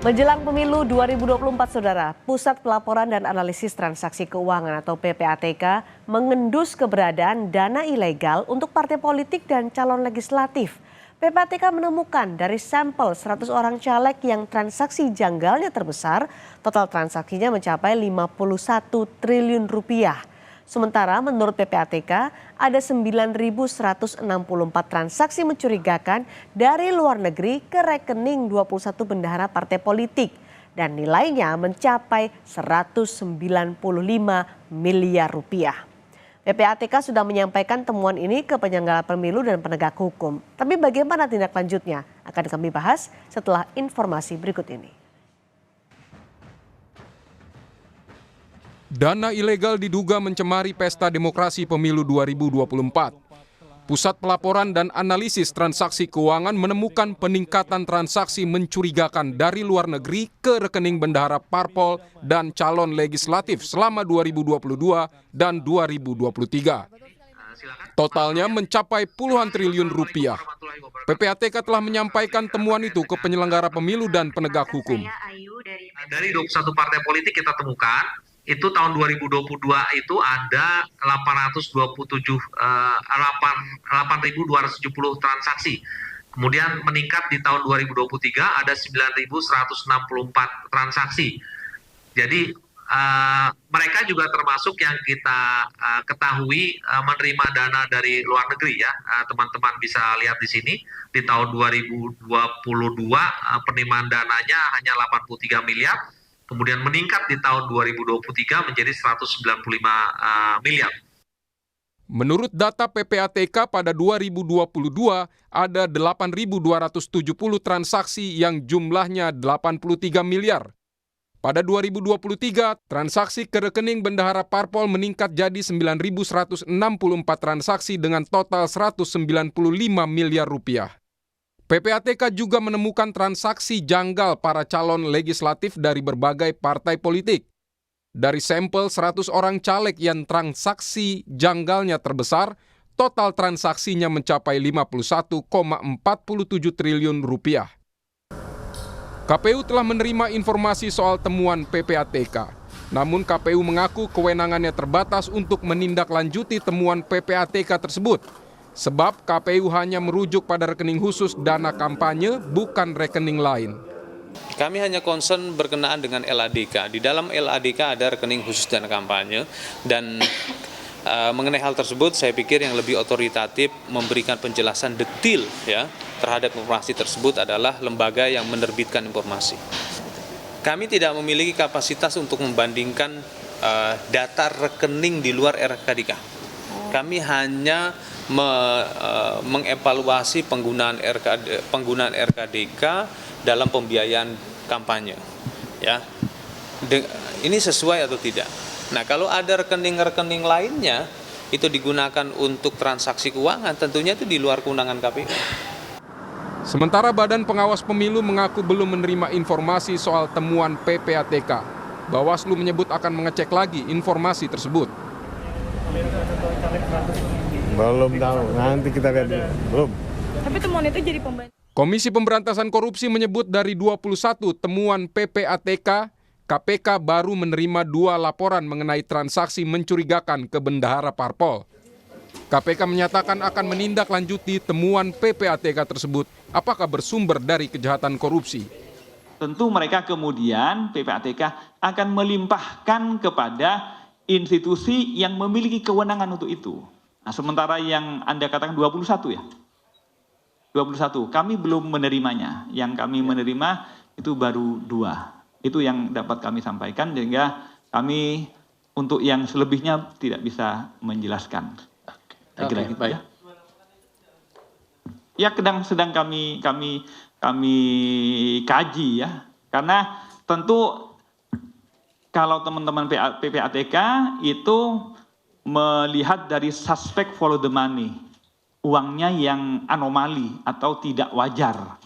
Menjelang pemilu 2024, Saudara, Pusat Pelaporan dan Analisis Transaksi Keuangan atau PPATK mengendus keberadaan dana ilegal untuk partai politik dan calon legislatif. PPATK menemukan dari sampel 100 orang caleg yang transaksi janggalnya terbesar, total transaksinya mencapai 51 triliun rupiah. Sementara menurut PPATK ada 9.164 transaksi mencurigakan dari luar negeri ke rekening 21 bendahara partai politik dan nilainya mencapai 195 miliar rupiah. PPATK sudah menyampaikan temuan ini ke penyelenggara pemilu dan penegak hukum. Tapi bagaimana tindak lanjutnya? Akan kami bahas setelah informasi berikut ini. Dana ilegal diduga mencemari pesta demokrasi pemilu 2024. Pusat Pelaporan dan Analisis Transaksi Keuangan menemukan peningkatan transaksi mencurigakan dari luar negeri ke rekening bendahara parpol dan calon legislatif selama 2022 dan 2023. Totalnya mencapai puluhan triliun rupiah. PPATK telah menyampaikan temuan itu ke penyelenggara pemilu dan penegak hukum. Dari 21 partai politik kita temukan, itu tahun 2022 itu ada 8.270 transaksi. Kemudian meningkat di tahun 2023 ada 9.164 transaksi. Jadi mereka juga termasuk yang kita ketahui menerima dana dari luar negeri ya. Teman-teman bisa lihat di sini di tahun 2022 penerimaan dananya hanya 83 miliar. Kemudian meningkat di tahun 2023 menjadi 195 miliar. Menurut data PPATK pada 2022 ada 8.270 transaksi yang jumlahnya 83 miliar. Pada 2023, transaksi ke rekening bendahara parpol meningkat jadi 9.164 transaksi dengan total 195 miliar rupiah. PPATK juga menemukan transaksi janggal para calon legislatif dari berbagai partai politik. Dari sampel 100 orang caleg yang transaksi janggalnya terbesar, total transaksinya mencapai 51,47 triliun rupiah. KPU telah menerima informasi soal temuan PPATK. Namun KPU mengaku kewenangannya terbatas untuk menindaklanjuti temuan PPATK tersebut. Sebab KPU hanya merujuk pada rekening khusus dana kampanye, bukan rekening lain. Kami hanya concern berkenaan dengan LADK. Di dalam LADK ada rekening khusus dana kampanye dan mengenai hal tersebut saya pikir yang lebih otoritatif memberikan penjelasan detail ya terhadap informasi tersebut adalah lembaga yang menerbitkan informasi. Kami tidak memiliki kapasitas untuk membandingkan data rekening di luar RKDK. Kami hanya mengevaluasi penggunaan RKDK dalam pembiayaan kampanye. Ya, ini sesuai atau tidak? Nah, kalau ada rekening-rekening lainnya itu digunakan untuk transaksi keuangan, tentunya itu di luar kewenangan KPU. Sementara Badan Pengawas Pemilu mengaku belum menerima informasi soal temuan PPATK. Bawaslu menyebut akan mengecek lagi informasi tersebut. Belum tahu, nanti kita lihat dulu. Belum. Tapi temuan itu jadi pembantu. Komisi Pemberantasan Korupsi menyebut dari 21 temuan PPATK, KPK baru menerima 2 laporan mengenai transaksi mencurigakan ke bendahara parpol. KPK menyatakan akan menindaklanjuti temuan PPATK tersebut apakah bersumber dari kejahatan korupsi. Tentu mereka kemudian PPATK akan melimpahkan kepada institusi yang memiliki kewenangan untuk itu. Nah, sementara yang Anda katakan 21 ya? 21, kami belum menerimanya. Yang kami menerima itu baru 2. Itu yang dapat kami sampaikan, sehingga kami untuk yang selebihnya tidak bisa menjelaskan. Kira-kira gitu ya. Ya, sedang kami kaji ya. Karena tentu kalau teman-teman PPATK itu melihat dari suspek follow the money, uangnya yang anomali atau tidak wajar.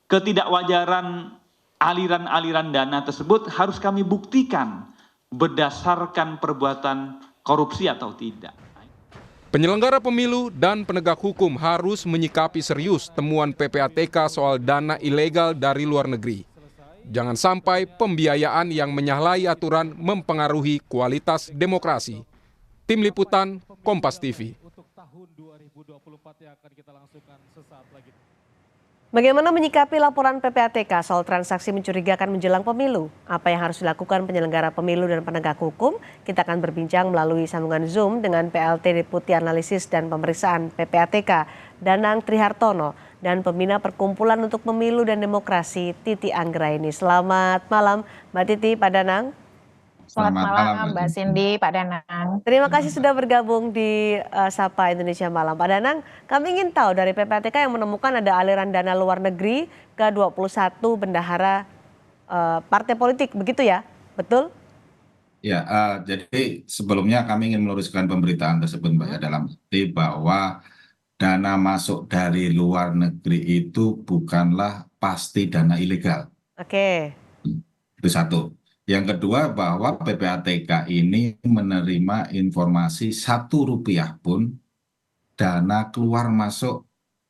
Ketidakwajaran aliran-aliran dana tersebut harus kami buktikan berdasarkan perbuatan korupsi atau tidak. Penyelenggara pemilu dan penegak hukum harus menyikapi serius temuan PPATK soal dana ilegal dari luar negeri. Jangan sampai pembiayaan yang menyalahi aturan mempengaruhi kualitas demokrasi. Tim Liputan, Kompas TV. Bagaimana menyikapi laporan PPATK soal transaksi mencurigakan menjelang pemilu? Apa yang harus dilakukan penyelenggara pemilu dan penegak hukum? Kita akan berbincang melalui sambungan Zoom dengan PLT Deputi Analisis dan Pemeriksaan PPATK, Danang Trihartono, dan Pembina Perkumpulan untuk Pemilu dan Demokrasi, Titi Anggraini. Selamat malam, Mbak Titi, Pak Danang. Selamat malam Mbak Cindy, Pak Danang. Terima kasih sudah bergabung di Sapa Indonesia Malam. Pak Danang, kami ingin tahu dari PPATK yang menemukan ada aliran dana luar negeri ke 21 bendahara partai politik, begitu ya? Betul? Ya, jadi sebelumnya kami ingin meluruskan pemberitaan tersebut Mbak ya, dalam arti bahwa dana masuk dari luar negeri itu bukanlah pasti dana ilegal. Oke. Itu satu. Yang kedua bahwa PPATK ini menerima informasi Rp1 pun dana keluar masuk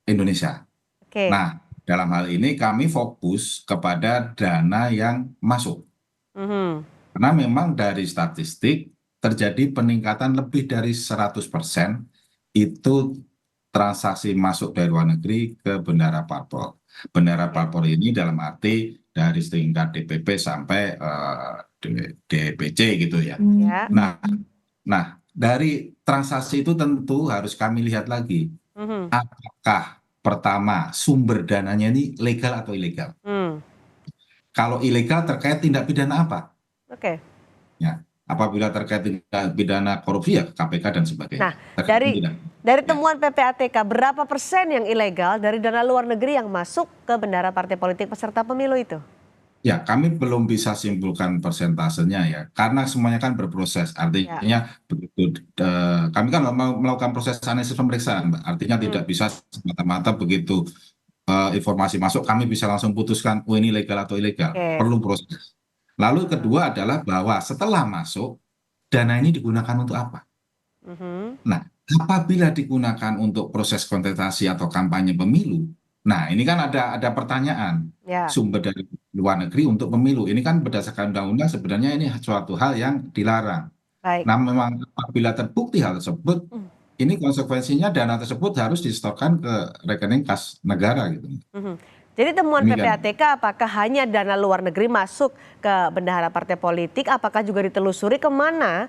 Indonesia. Oke. Nah, dalam hal ini kami fokus kepada dana yang masuk. Karena memang dari statistik terjadi peningkatan lebih dari 100% itu transaksi masuk dari luar negeri ke bendahara parpol. Bendahara parpol ini dalam arti dari tingkat DPP sampai DPC gitu ya. Ya. Nah, dari transaksi itu tentu harus kami lihat lagi. Apakah pertama sumber dananya ini legal atau ilegal? Kalau ilegal terkait tindak pidana apa? Oke. Ya, apabila terkait tindak pidana korupsi ya KPK dan sebagainya. Nah, dari temuan PPATK, berapa persen yang ilegal dari dana luar negeri yang masuk ke bendahara partai politik peserta pemilu itu? Ya, kami belum bisa simpulkan persentasenya ya, karena semuanya kan berproses. Artinya begitu kami kan melakukan proses analisis pemeriksaan, Mbak. Artinya tidak bisa semata-mata begitu informasi masuk kami bisa langsung putuskan, oh ini legal atau ilegal. Perlu proses. Lalu kedua adalah bahwa setelah masuk dana ini digunakan untuk apa? Nah, apabila digunakan untuk proses kontestasi atau kampanye pemilu, nah ini kan ada pertanyaan sumber dari luar negeri untuk pemilu. Ini kan berdasarkan undang-undang sebenarnya ini suatu hal yang dilarang. Nah, memang apabila terbukti hal tersebut, ini konsekuensinya dana tersebut harus disetorkan ke rekening kas negara gitu. Jadi temuan PPATK apakah hanya dana luar negeri masuk ke bendahara partai politik, apakah juga ditelusuri kemana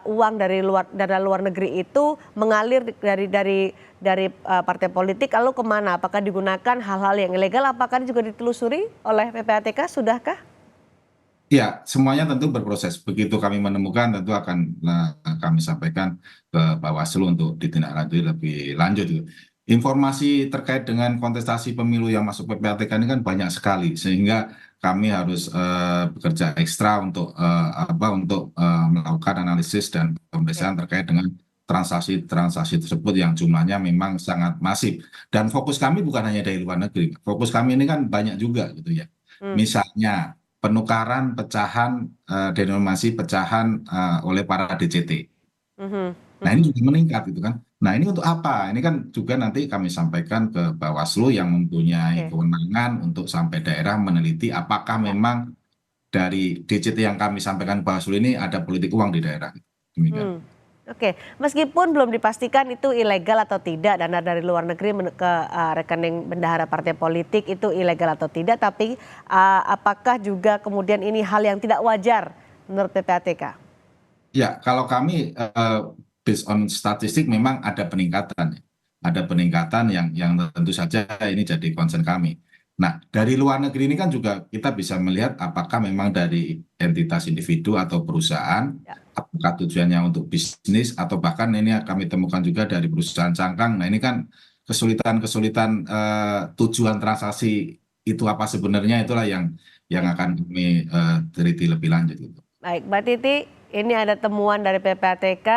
uang dari dana luar negeri itu mengalir dari partai politik, lalu kemana? Apakah digunakan hal-hal yang ilegal? Apakah juga ditelusuri oleh PPATK? Sudahkah? Ya, semuanya tentu berproses. Begitu kami menemukan tentu akan kami sampaikan ke Bawaslu untuk ditindaklanjuti lebih lanjut. Informasi terkait dengan kontestasi pemilu yang masuk PPATK ini kan banyak sekali, sehingga kami harus bekerja ekstra untuk melakukan analisis dan pemeriksaan terkait dengan transaksi tersebut yang jumlahnya memang sangat masif. Dan fokus kami bukan hanya dari luar negeri, fokus kami ini kan banyak juga gitu ya. Misalnya penukaran pecahan denominasi pecahan oleh para DCT. Nah ini juga meningkat gitu kan. Nah ini untuk apa? Ini kan juga nanti kami sampaikan ke Bawaslu yang mempunyai kewenangan untuk sampai daerah meneliti apakah memang dari DCT yang kami sampaikan ke Bawaslu ini ada politik uang di daerah. Demikian. Oke, meskipun belum dipastikan itu ilegal atau tidak, dana dari luar negeri ke rekening bendahara partai politik itu ilegal atau tidak, tapi apakah juga kemudian ini hal yang tidak wajar menurut PPATK? Ya, kalau kami based on statistik memang ada peningkatan. Ada peningkatan yang tentu saja ini jadi concern kami. Nah, dari luar negeri ini kan juga kita bisa melihat apakah memang dari entitas individu atau perusahaan, apakah tujuannya untuk bisnis atau bahkan ini kami temukan juga dari perusahaan cangkang. Nah, ini kan kesulitan tujuan transaksi itu apa sebenarnya, itulah yang akan kami teliti lebih lanjut. Baik, Mbak Titi, ini ada temuan dari PPATK,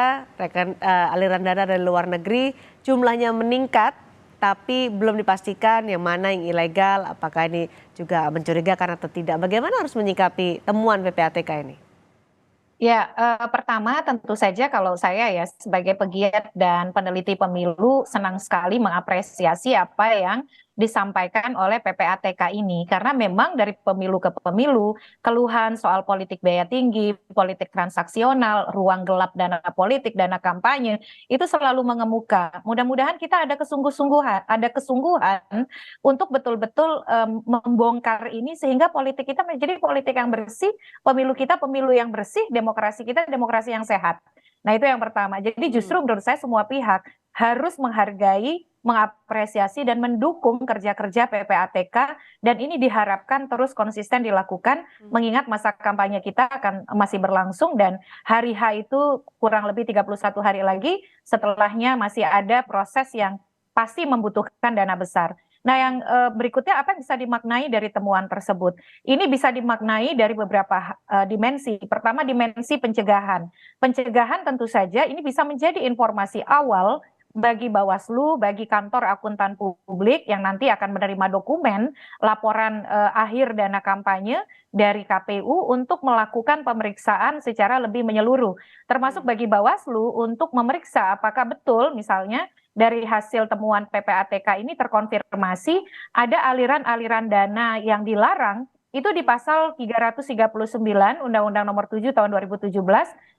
aliran dana dari luar negeri, jumlahnya meningkat, tapi belum dipastikan yang mana yang ilegal, apakah ini juga mencurigakan atau tidak. Bagaimana harus menyikapi temuan PPATK ini? Ya, pertama tentu saja kalau saya ya sebagai pegiat dan peneliti pemilu senang sekali mengapresiasi apa yang disampaikan oleh PPATK ini. Karena memang dari pemilu ke pemilu, keluhan soal politik biaya tinggi, politik transaksional, ruang gelap dana politik, dana kampanye, itu selalu mengemuka. Mudah-mudahan kita ada kesungguhan untuk betul-betul membongkar ini sehingga politik kita menjadi politik yang bersih, pemilu kita pemilu yang bersih, demokrasi kita demokrasi yang sehat. Nah, itu yang pertama. Jadi justru menurut saya semua pihak harus menghargai, mengapresiasi dan mendukung kerja-kerja PPATK, dan ini diharapkan terus konsisten dilakukan mengingat masa kampanye kita akan masih berlangsung dan hari H itu kurang lebih 31 hari lagi, setelahnya masih ada proses yang pasti membutuhkan dana besar. Nah, yang berikutnya apa yang bisa dimaknai dari temuan tersebut? Ini bisa dimaknai dari beberapa dimensi. Pertama, dimensi pencegahan. Pencegahan tentu saja ini bisa menjadi informasi awal bagi Bawaslu, bagi kantor akuntan publik yang nanti akan menerima dokumen laporan akhir dana kampanye dari KPU untuk melakukan pemeriksaan secara lebih menyeluruh. Termasuk bagi Bawaslu untuk memeriksa apakah betul misalnya dari hasil temuan PPATK ini terkonfirmasi ada aliran-aliran dana yang dilarang itu di pasal 339 Undang-Undang Nomor 7 Tahun 2017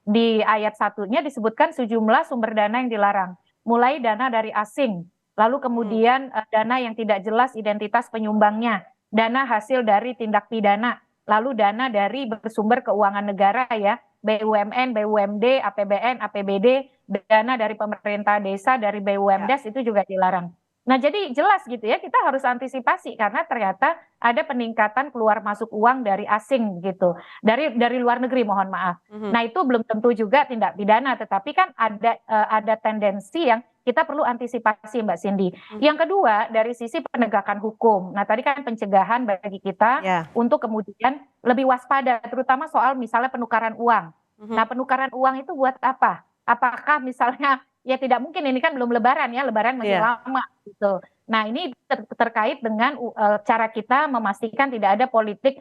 di ayat 1-nya disebutkan sejumlah sumber dana yang dilarang. Mulai dana dari asing, lalu kemudian dana yang tidak jelas identitas penyumbangnya, dana hasil dari tindak pidana, lalu dana dari bersumber keuangan negara ya, BUMN, BUMD, APBN, APBD, dana dari pemerintah desa, dari BUMDes itu juga dilarang. Nah, jadi jelas gitu ya, kita harus antisipasi karena ternyata ada peningkatan keluar masuk uang dari asing gitu, dari luar negeri, mohon maaf. Nah, itu belum tentu juga tindak pidana, tetapi kan ada tendensi yang kita perlu antisipasi, Mbak Cindy. Yang kedua, dari sisi penegakan hukum. Nah, tadi kan pencegahan bagi kita untuk kemudian lebih waspada, terutama soal misalnya penukaran uang. Nah, penukaran uang itu buat apa? Apakah misalnya ya tidak mungkin, ini kan belum lebaran ya, lebaran masih lama gitu. Nah, ini terkait dengan cara kita memastikan tidak ada politik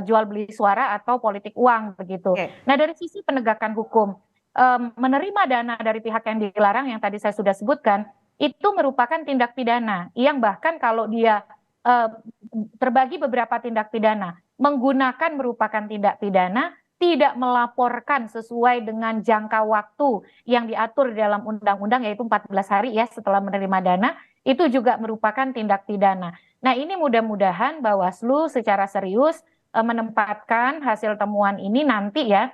jual beli suara atau politik uang begitu. Nah, dari sisi penegakan hukum, menerima dana dari pihak yang dilarang yang tadi saya sudah sebutkan itu merupakan tindak pidana yang bahkan kalau dia terbagi beberapa tindak pidana, menggunakan merupakan tindak pidana, tidak melaporkan sesuai dengan jangka waktu yang diatur di dalam undang-undang yaitu 14 hari ya setelah menerima dana, itu juga merupakan tindak pidana. Nah, ini mudah-mudahan Bawaslu secara serius menempatkan hasil temuan ini nanti ya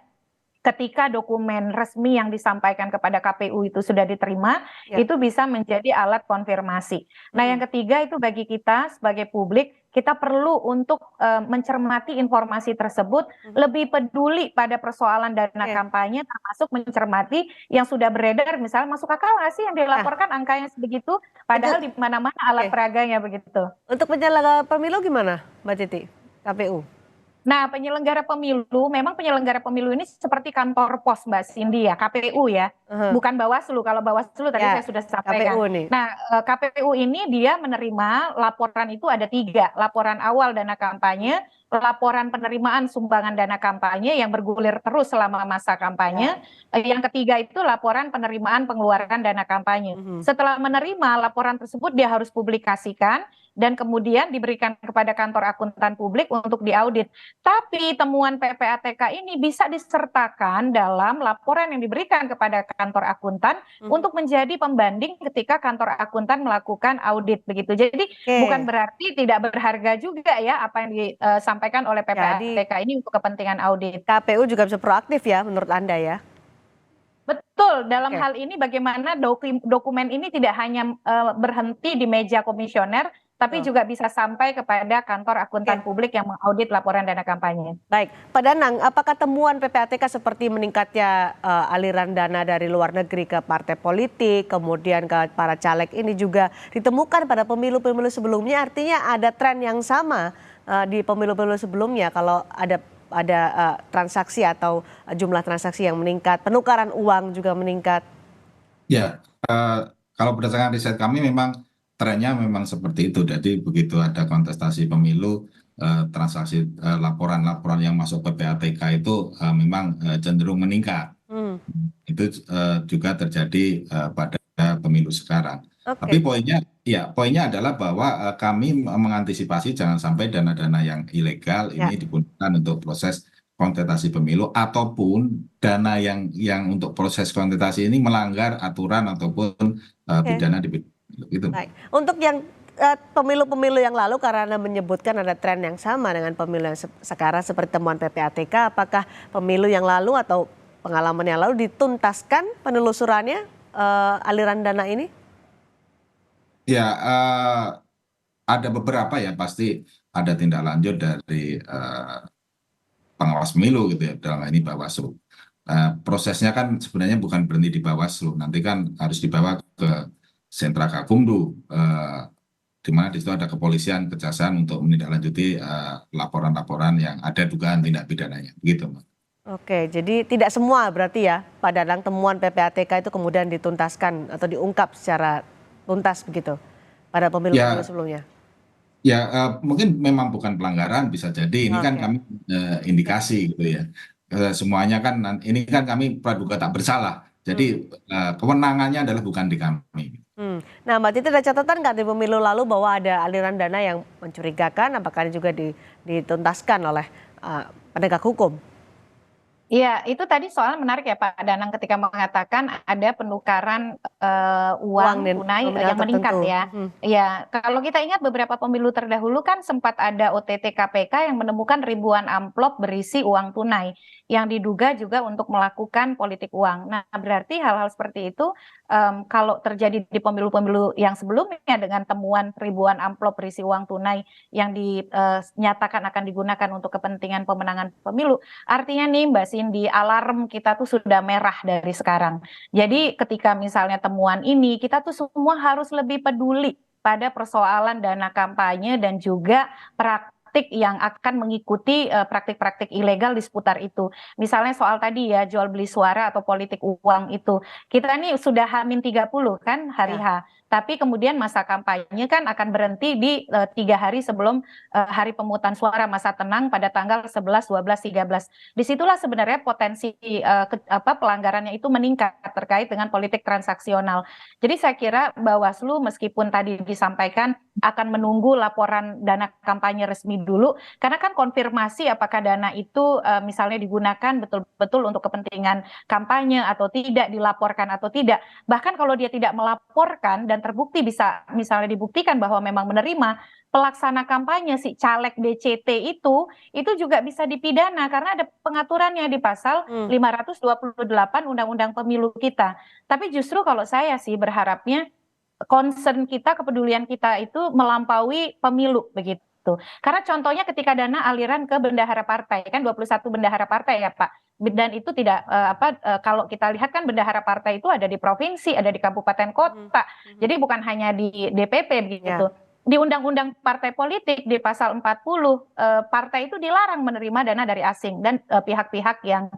ketika dokumen resmi yang disampaikan kepada KPU itu sudah diterima, itu bisa menjadi alat konfirmasi. Nah, yang ketiga itu bagi kita sebagai publik, kita perlu untuk mencermati informasi tersebut, lebih peduli pada persoalan dana kampanye, termasuk mencermati yang sudah beredar, misalnya masuk akal nggak sih yang dilaporkan angkanya sebegitu, padahal di mana-mana alat peraganya begitu. Untuk penyelenggara pemilu gimana, Mbak Titi, KPU? Nah, penyelenggara pemilu, memang penyelenggara pemilu ini seperti kantor pos, Mbak Cindy ya, KPU ya, bukan Bawaslu. Kalau Bawaslu tadi saya sudah sampaikan. KPU nih. Nah, KPU ini dia menerima laporan itu ada 3, laporan awal dana kampanye, laporan penerimaan sumbangan dana kampanye yang bergulir terus selama masa kampanye, yang ketiga itu laporan penerimaan pengeluaran dana kampanye. Setelah menerima laporan tersebut dia harus publikasikan, dan kemudian diberikan kepada kantor akuntan publik untuk diaudit. Tapi temuan PPATK ini bisa disertakan dalam laporan yang diberikan kepada kantor akuntan untuk menjadi pembanding ketika kantor akuntan melakukan audit begitu. Jadi bukan berarti tidak berharga juga ya apa yang disampaikan oleh PPATK ini untuk kepentingan audit. KPU juga bisa proaktif ya menurut Anda ya? Betul, dalam hal ini bagaimana dokumen ini tidak hanya berhenti di meja komisioner, tapi juga bisa sampai kepada kantor akuntan publik yang mengaudit laporan dana kampanye. Baik, Pak Danang, apakah temuan PPATK seperti meningkatnya aliran dana dari luar negeri ke partai politik, kemudian ke para caleg ini juga ditemukan pada pemilu-pemilu sebelumnya, artinya ada tren yang sama di pemilu-pemilu sebelumnya kalau ada transaksi atau jumlah transaksi yang meningkat, penukaran uang juga meningkat? Ya, kalau berdasarkan riset kami memang trennya memang seperti itu. Jadi begitu ada kontestasi pemilu, transaksi laporan-laporan yang masuk PPATK itu memang cenderung meningkat. Itu juga terjadi pada pemilu sekarang. Tapi Oke. poinnya adalah bahwa kami mengantisipasi jangan sampai dana-dana yang ilegal Ya. ini digunakan untuk proses kontestasi pemilu ataupun dana yang untuk proses kontestasi ini melanggar aturan ataupun pidana di pemilu. Gitu. Baik, untuk yang pemilu-pemilu yang lalu karena Anda menyebutkan ada tren yang sama dengan pemilu yang sekarang seperti temuan PPATK, apakah pemilu yang lalu atau pengalaman yang lalu dituntaskan penelusurannya aliran dana ini? Ya, ada beberapa ya pasti ada tindak lanjut dari pengawas pemilu gitu ya, dalam hal ini Bawaslu. Prosesnya kan sebenarnya bukan berhenti di Bawaslu, nanti kan harus dibawa ke sentra Gakumdu, di mana di situ ada kepolisian, kejaksaan untuk menindaklanjuti laporan-laporan yang ada dugaan tindak pidananya, begitu, Mbak. Oke, jadi tidak semua berarti ya Pak Danang temuan PPATK itu kemudian dituntaskan atau diungkap secara tuntas begitu pada pemilu-pemilu sebelumnya? Ya, mungkin memang bukan pelanggaran, bisa jadi. Ini kan kami indikasi gitu ya. Semuanya kan, ini kan kami praduga tak bersalah. Jadi kewenangannya adalah bukan di kami. Nah Mbak Titi ada catatan nggak di pemilu lalu bahwa ada aliran dana yang mencurigakan, apakah ini juga dituntaskan oleh penegak hukum? Iya, itu tadi soal menarik ya Pak Danang ketika mengatakan ada penukaran uang tunai yang meningkat ya. Ya, kalau kita ingat beberapa pemilu terdahulu kan sempat ada OTT KPK yang menemukan ribuan amplop berisi uang tunai yang diduga juga untuk melakukan politik uang. Nah, berarti hal-hal seperti itu kalau terjadi di pemilu-pemilu yang sebelumnya dengan temuan ribuan amplop berisi uang tunai yang dinyatakan akan digunakan untuk kepentingan pemenangan pemilu, artinya nih Mbak Cindy, alarm kita tuh sudah merah dari sekarang. Jadi ketika misalnya temuan ini, kita tuh semua harus lebih peduli pada persoalan dana kampanye dan juga praktik yang akan mengikuti praktik-praktik ilegal di seputar itu. Misalnya soal tadi ya, jual beli suara atau politik uang itu. Kita ini sudah H-30 kan hari H. Tapi kemudian masa kampanye kan akan berhenti di 3 hari sebelum hari pemungutan suara, masa tenang pada tanggal 11, 12, 13. Disitulah sebenarnya potensi pelanggarannya itu meningkat terkait dengan politik transaksional. Jadi saya kira Bawaslu meskipun tadi disampaikan akan menunggu laporan dana kampanye resmi dulu, karena kan konfirmasi apakah dana itu misalnya digunakan betul-betul untuk kepentingan kampanye atau tidak, dilaporkan atau tidak. Bahkan kalau dia tidak melaporkan dan terbukti bisa misalnya dibuktikan bahwa memang menerima, pelaksana kampanye si caleg DCT itu juga bisa dipidana karena ada pengaturannya di pasal 528 Undang-Undang Pemilu kita. Tapi justru kalau saya sih berharapnya concern kita, kepedulian kita itu melampaui pemilu begitu. Karena contohnya ketika dana aliran ke bendahara partai, kan 21 bendahara partai ya Pak. Dan itu tidak kalau kita lihat kan bendahara partai itu ada di provinsi, ada di kabupaten kota. Jadi bukan hanya di DPP begitu. Di Undang-Undang Partai Politik di pasal 40 partai itu dilarang menerima dana dari asing dan pihak-pihak yang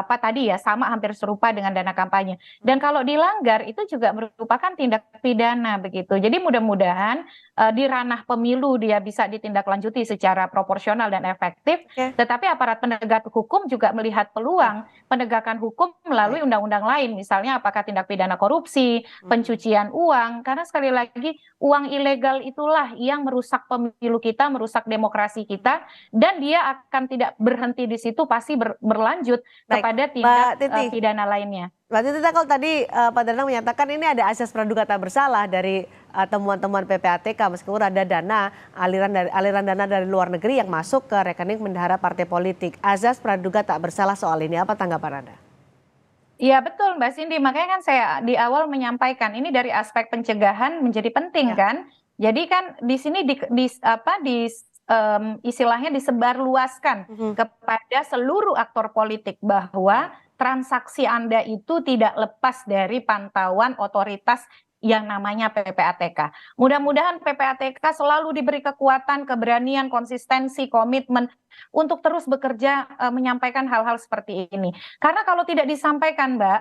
tadi ya sama hampir serupa dengan dana kampanye. Dan kalau dilanggar itu juga merupakan tindak pidana begitu. Jadi mudah-mudahan di ranah pemilu dia bisa ditindaklanjuti secara proporsional dan efektif. Tetapi aparat penegak hukum juga melihat peluang penegakan hukum melalui undang-undang lain. Misalnya apakah tindak pidana korupsi, pencucian uang. Karena sekali lagi uang ilegal itulah yang merusak pemilu kita, merusak demokrasi kita. Dan dia akan tidak berhenti di situ, pasti berlanjut kepada tindak pidana lainnya. Mbak Titi, kalau tadi Pak Danang menyatakan ini ada asas praduga tak bersalah dari temuan-temuan PPATK meskipun ada dana aliran dana dari luar negeri yang masuk ke rekening bendahara partai politik. Asas praduga tak bersalah soal ini, apa tanggapan Anda? Iya betul Mbak Cindy, makanya kan saya di awal menyampaikan ini dari aspek pencegahan menjadi penting kan. Jadi kan di sini istilahnya disebarluaskan kepada seluruh aktor politik bahwa transaksi Anda itu tidak lepas dari pantauan otoritas yang namanya PPATK. Mudah-mudahan PPATK selalu diberi kekuatan, keberanian, konsistensi, komitmen untuk terus bekerja menyampaikan hal-hal seperti ini. Karena kalau tidak disampaikan Mbak,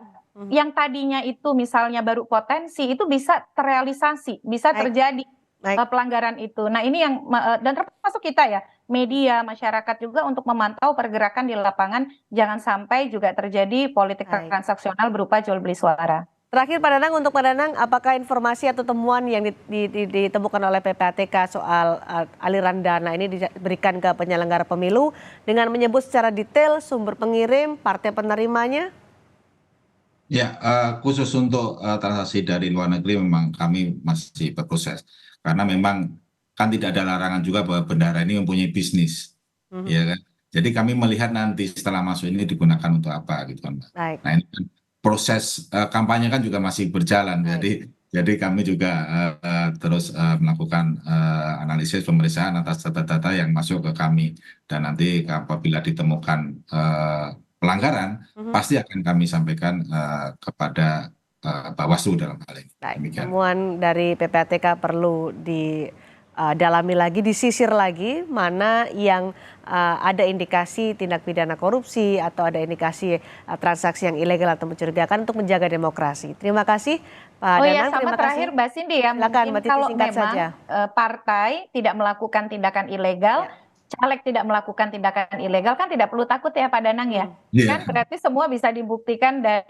yang tadinya itu misalnya baru potensi itu bisa terrealisasi, bisa terjadi pelanggaran itu. Nah ini yang dan termasuk kita ya, media, masyarakat juga untuk memantau pergerakan di lapangan, jangan sampai juga terjadi politik transaksional berupa jual beli suara. Terakhir Pak Danang, untuk Pak Danang, apakah informasi atau temuan yang ditemukan oleh PPATK soal aliran dana ini diberikan ke penyelenggara pemilu dengan menyebut secara detail sumber pengirim, partai penerimanya? Ya, khusus untuk transaksi dari luar negeri memang kami masih berproses. Karena memang kan tidak ada larangan juga bahwa bendahara ini mempunyai bisnis. Ya kan? Jadi kami melihat nanti setelah masuk ini digunakan untuk apa gitu kan, Mbak. Baik. Nah ini kan proses kampanye kan juga masih berjalan. Jadi kami juga terus melakukan analisis pemeriksaan atas data-data yang masuk ke kami. Dan nanti apabila ditemukan pelanggaran, pasti akan kami sampaikan kepada Bawaslu dalam hal ini. Baik, Demikian. temuan dari PPATK perlu didalami lagi, disisir lagi mana yang ada indikasi tindak pidana korupsi atau ada indikasi transaksi yang ilegal atau mencurigakan untuk menjaga demokrasi. Terima kasih Pak Oh ya, Danang. sama Terima terakhir kasih. Mbak Cindy ya, Silakan, mungkin Mbak Titi, kalau singkat memang saja. partai tidak melakukan tindakan ilegal, caleg tidak melakukan tindakan ilegal, kan tidak perlu takut ya Pak Danang ya. Iya. Kan berarti semua bisa dibuktikan dan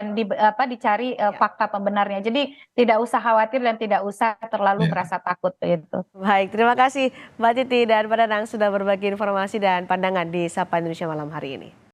dicari fakta pembenarnya. Jadi tidak usah khawatir dan tidak usah terlalu Iya. merasa takut gitu. Baik, terima kasih Mbak Titi dan Pak Danang sudah berbagi informasi dan pandangan di Sapa Indonesia malam hari ini.